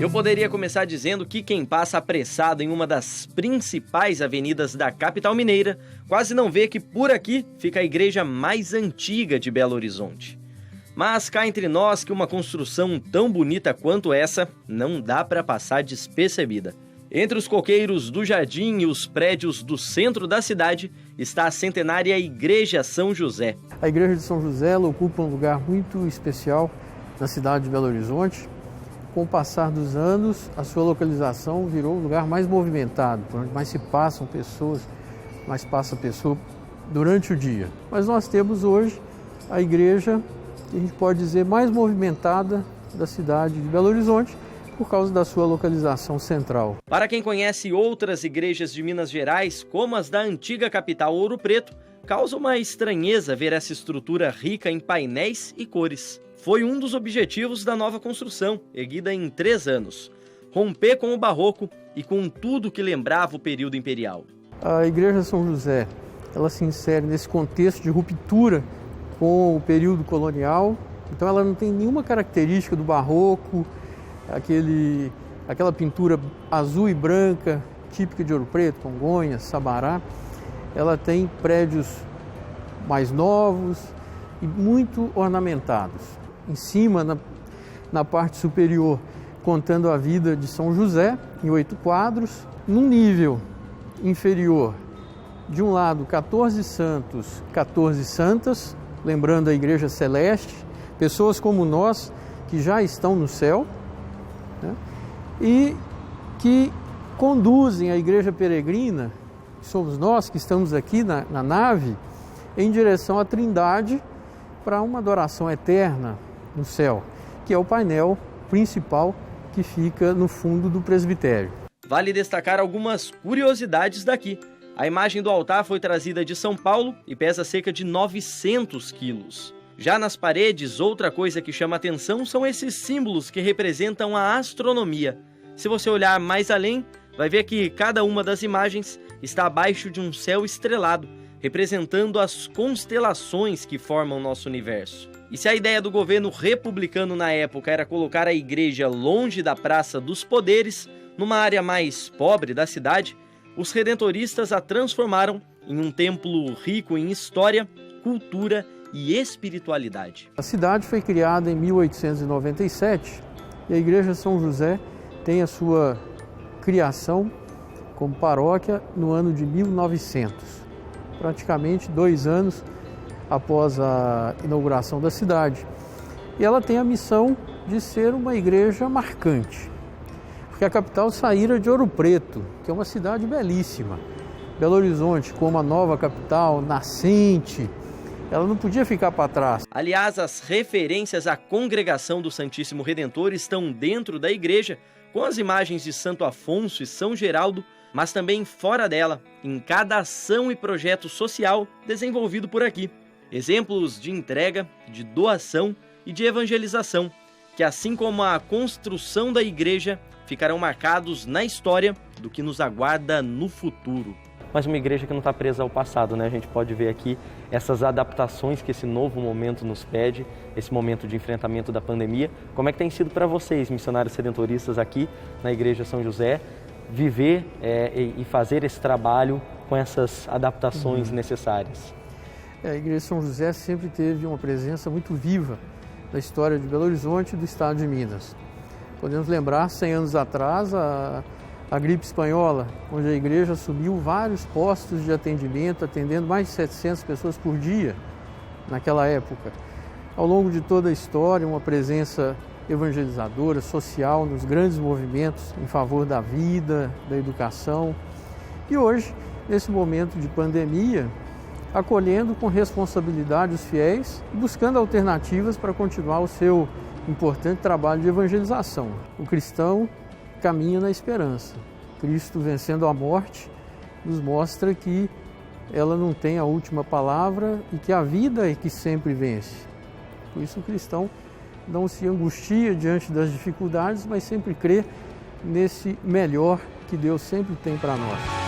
Eu poderia começar dizendo que quem passa apressado em uma das principais avenidas da capital mineira quase não vê que por aqui fica a igreja mais antiga de Belo Horizonte. Mas cá entre nós que uma construção tão bonita quanto essa não dá para passar despercebida. Entre os coqueiros do jardim e os prédios do centro da cidade está a centenária Igreja São José. A Igreja de São José ela ocupa um lugar muito especial na cidade de Belo Horizonte. Com o passar dos anos, a sua localização virou o lugar mais movimentado, por onde mais se passam pessoas, mais passa pessoa durante o dia. Mas nós temos hoje a igreja, que a gente pode dizer, mais movimentada da cidade de Belo Horizonte, por causa da sua localização central. Para quem conhece outras igrejas de Minas Gerais, como as da antiga capital Ouro Preto, causa uma estranheza ver essa estrutura rica em painéis e cores. Foi um dos objetivos da nova construção, erguida em 3 anos. Romper com o barroco e com tudo que lembrava o período imperial. A Igreja São José, ela se insere nesse contexto de ruptura com o período colonial. Então ela não tem nenhuma característica do barroco, aquela pintura azul e branca, típica de Ouro Preto, Congonhas, Sabará. Ela tem prédios mais novos e muito ornamentados. Em cima, na parte superior, contando a vida de São José, em 8 quadros. Num nível inferior, de um lado, 14 santos, 14 santas, lembrando a Igreja Celeste, pessoas como nós, que já estão no céu, né? E que conduzem a Igreja Peregrina, que somos nós que estamos aqui na nave, em direção à Trindade, para uma adoração eterna no céu, que é o painel principal que fica no fundo do presbitério. Vale destacar algumas curiosidades daqui. A imagem do altar foi trazida de São Paulo e pesa cerca de 900 quilos. Já nas paredes, outra coisa que chama atenção são esses símbolos que representam a astronomia. Se você olhar mais além, vai ver que cada uma das imagens está abaixo de um céu estrelado, representando as constelações que formam nosso universo. E se a ideia do governo republicano na época era colocar a igreja longe da Praça dos Poderes, numa área mais pobre da cidade, os redentoristas a transformaram em um templo rico em história, cultura e espiritualidade. A cidade foi criada em 1897 e a Igreja São José tem a sua criação como paróquia no ano de 1900, praticamente 2 anos após a inauguração da cidade. E ela tem a missão de ser uma igreja marcante, porque a capital saíra de Ouro Preto, que é uma cidade belíssima. Belo Horizonte, como a nova capital, nascente, ela não podia ficar para trás. Aliás, as referências à congregação do Santíssimo Redentor estão dentro da igreja, com as imagens de Santo Afonso e São Geraldo, mas também fora dela, em cada ação e projeto social desenvolvido por aqui. Exemplos de entrega, de doação e de evangelização, que assim como a construção da igreja, ficarão marcados na história do que nos aguarda no futuro. Mas uma igreja que não está presa ao passado, né? A gente pode ver aqui essas adaptações que esse novo momento nos pede, esse momento de enfrentamento da pandemia. Como é que tem sido para vocês, missionários redentoristas aqui na Igreja São José, viver e fazer esse trabalho com essas adaptações necessárias? A Igreja São José sempre teve uma presença muito viva na história de Belo Horizonte e do estado de Minas. Podemos lembrar, 100 anos atrás, a gripe espanhola, onde a igreja assumiu vários postos de atendimento, atendendo mais de 700 pessoas por dia naquela época. Ao longo de toda a história, uma presença evangelizadora, social, nos grandes movimentos em favor da vida, da educação. E hoje, nesse momento de pandemia, acolhendo com responsabilidade os fiéis e buscando alternativas para continuar o seu importante trabalho de evangelização. O cristão caminha na esperança. Cristo, vencendo a morte, nos mostra que ela não tem a última palavra e que a vida é que sempre vence. Por isso o cristão não se angustia diante das dificuldades, mas sempre crê nesse melhor que Deus sempre tem para nós.